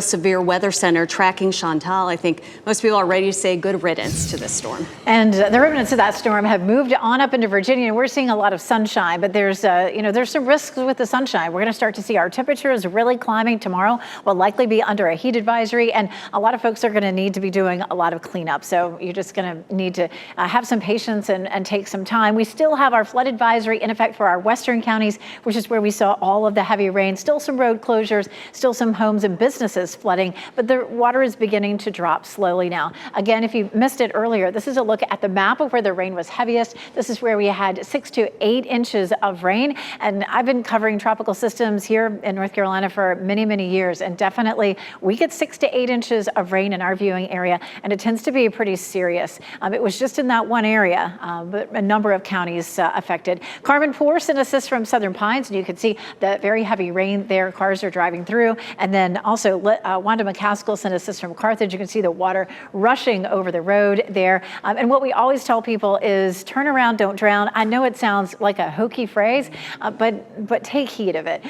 Severe Weather Center tracking Chantal. I think most people are ready to say good riddance to this storm. And the remnants of that storm have moved on up into Virginia, and we're seeing a lot of sunshine, but there's some risks with the sunshine. We're going to start to see our temperatures really climbing tomorrow. We'll likely be under a heat advisory, and a lot of folks are going to need to be doing a lot of cleanup. So you're just going to need to have some patience and take some time. We still have our flood advisory in effect for our western counties, which is where we saw all of the heavy rain. Still some road closures, still some homes and businesses flooding, but the water is beginning to drop slowly now. Again, if you missed it earlier, this is a look at the map of where the rain was heaviest. This is where we had 6 to 8 inches of rain, and I've been covering tropical systems here in North Carolina for many, many years, and definitely we get 6 to 8 inches of rain in our viewing area, and it tends to be pretty serious. It was just in that one area, but a number of counties affected. Carmen Poor sent assist from Southern Pines, and you can see the very heavy rain there. Cars are driving through, and then also Wanda McCaskill sent assist from Carthage. You can see the water rushing over the road there. And what we always tell people is turn around, don't drown. I know it sounds like a hokey phrase, but take heed of it.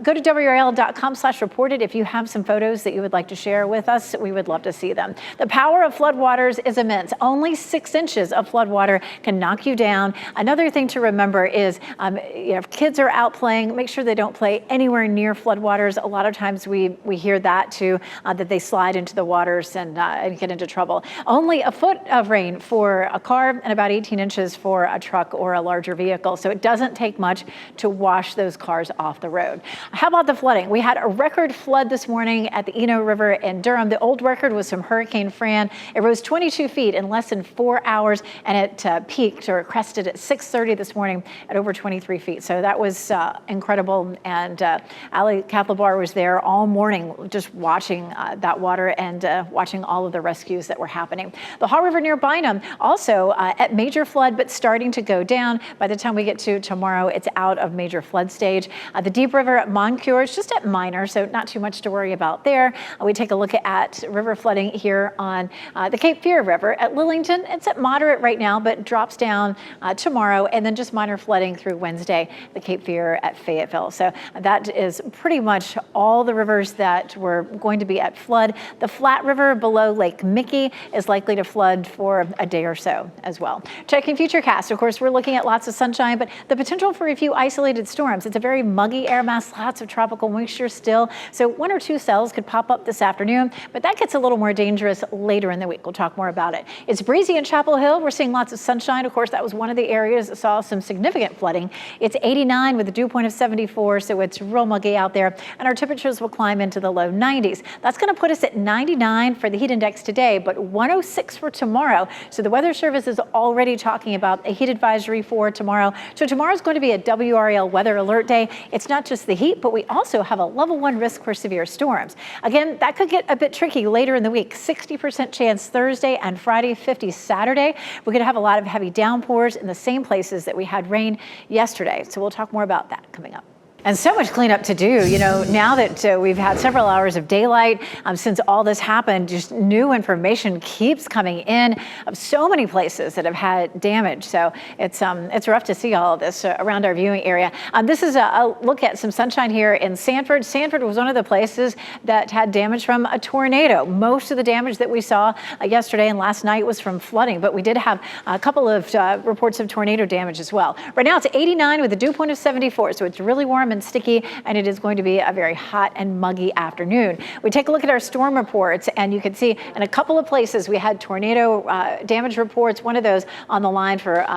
Go to WRAL.com/reported if you have some photos that you would like to share with us. We would love to see them. The power of floodwaters is immense. Only 6 inches of floodwater can knock you down. Another thing to remember is if kids are out playing, make sure they don't play anywhere near floodwaters. A lot of times we hear that too, that they slide into the waters and get into trouble. Only a foot of rain for a car and about 18 inches for a truck or a larger vehicle. So it doesn't take much to wash those cars off the road. How about the flooding? We had a record flood this morning at the Eno River in Durham. The old record was from Hurricane Fran. It rose 22 feet in less than 4 hours, and it peaked or crested at 6:30 this morning at over 23 feet. So that was incredible. And Ali Kathlebar was there all morning just watching that water and watching all of the rescues that were happening. The Haw River near Bynum also at major flood, but starting to go down. By the time we get to tomorrow, it's out of major flood stage. The Deep River at Moncure is just at minor, so not too much to worry about there. We take a look at river flooding here on the Cape Fear River at Lillington. It's at moderate right now, but drops down tomorrow, and then just minor flooding through Wednesday, the Cape Fear at Fayetteville. So that is pretty much all the rivers that were going to be at flood. The Flat River below Lake Mickey is likely to flood for a day or so as well. Checking Futurecast, of course, we're looking at lots of sunshine, but the potential for a few isolated storms. It's a very muggy air mass, lots of tropical moisture still. So 1 or 2 cells could pop up this afternoon, but that gets a little more dangerous later in the week. We'll talk more about it. It's breezy in Chapel Hill. We're seeing lots of sunshine. Of course, that was one of the areas that saw some significant flooding. It's 89 with a dew point of 74, so it's real muggy out there, and our temperatures will climb into the low 90s. That's going to put us at 99 for the heat index today, but 106 for tomorrow. So the Weather Service is already talking about a heat advisory for tomorrow. So tomorrow is going to be a WRAL weather alert day. It's not just the heat, but we also have a level 1 risk for severe storms. Again, that could get a bit tricky later in the week. 60% chance Thursday and Friday, 50 Saturday. We're going to have a lot of heavy downpours in the same places that we had rain yesterday. So we'll talk more about that coming up. And so much cleanup to do, now that we've had several hours of daylight since all this happened, just new information keeps coming in of so many places that have had damage. So it's rough to see all of this around our viewing area. This is a look at some sunshine here in Sanford. Sanford was one of the places that had damage from a tornado. Most of the damage that we saw yesterday and last night was from flooding, but we did have a couple of reports of tornado damage as well. Right now it's 89 with a dew point of 74, so it's really warm and sticky, and it is going to be a very hot and muggy afternoon. We take a look at our storm reports, and you can see in a couple of places we had tornado damage reports. One of those on the line for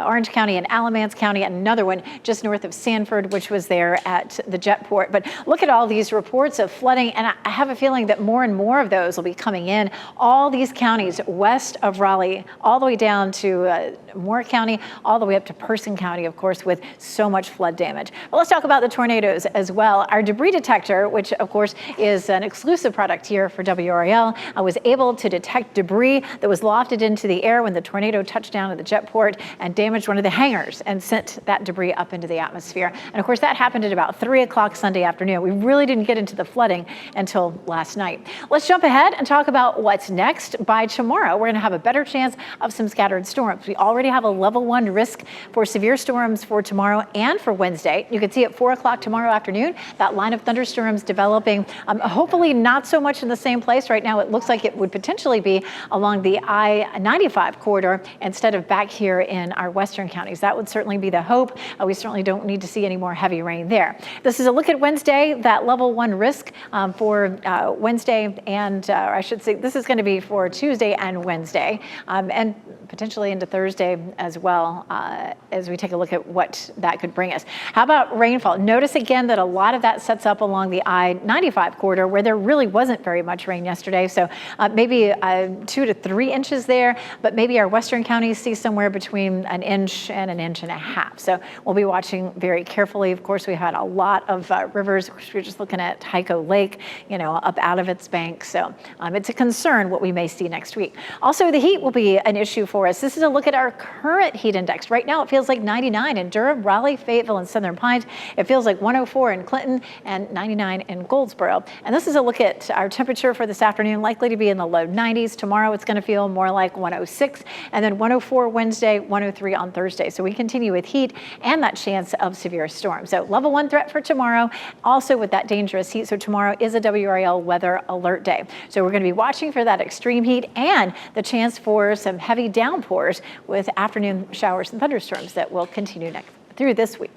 Orange County and Alamance County, and another one just north of Sanford, which was there at the Jetport. But look at all these reports of flooding, and I have a feeling that more and more of those will be coming in. All these counties west of Raleigh, all the way down to Moore County, all the way up to Person County, of course, with so much flood damage. But let's talk about the tornadoes as well. Our debris detector, which of course is an exclusive product here for WRAL, was able to detect debris that was lofted into the air when the tornado touched down at the Jetport and damaged one of the hangars and sent that debris up into the atmosphere. And of course, that happened at about 3 o'clock Sunday afternoon. We really didn't get into the flooding until last night. Let's jump ahead and talk about what's next. By tomorrow, we're going to have a better chance of some scattered storms. We already have a level 1 risk for severe storms for tomorrow and for Wednesday. You can see see at 4 o'clock tomorrow afternoon, that line of thunderstorms developing, hopefully not so much in the same place. Right now, it looks like it would potentially be along the I-95 corridor instead of back here in our western counties. That would certainly be the hope. We certainly don't need to see any more heavy rain there. This is a look at Wednesday, that level 1 risk for Wednesday, and I should say this is going to be for Tuesday and Wednesday, and potentially into Thursday as well, as we take a look at what that could bring us. How about rainfall? Notice again that a lot of that sets up along the I-95 corridor where there really wasn't very much rain yesterday. So maybe 2 to 3 inches there, but maybe our western counties see somewhere between an inch and an inch and a half. So we'll be watching very carefully. Of course, we had a lot of rivers. We're just looking at Tyco Lake, up out of its banks. So it's a concern what we may see next week. Also, the heat will be an issue for us. This is a look at our current heat index. Right now, it feels like 99 in Durham, Raleigh, Fayetteville, and Southern Pines. It feels like 104 in Clinton and 99 in Goldsboro. And this is a look at our temperature for this afternoon, likely to be in the low 90s. Tomorrow, it's going to feel more like 106, and then 104 Wednesday, 103 on Thursday. So we continue with heat and that chance of severe storms. So level 1 threat for tomorrow, also with that dangerous heat. So tomorrow is a WRAL weather alert day. So we're going to be watching for that extreme heat and the chance for some heavy downpours with afternoon showers and thunderstorms that will continue through this week.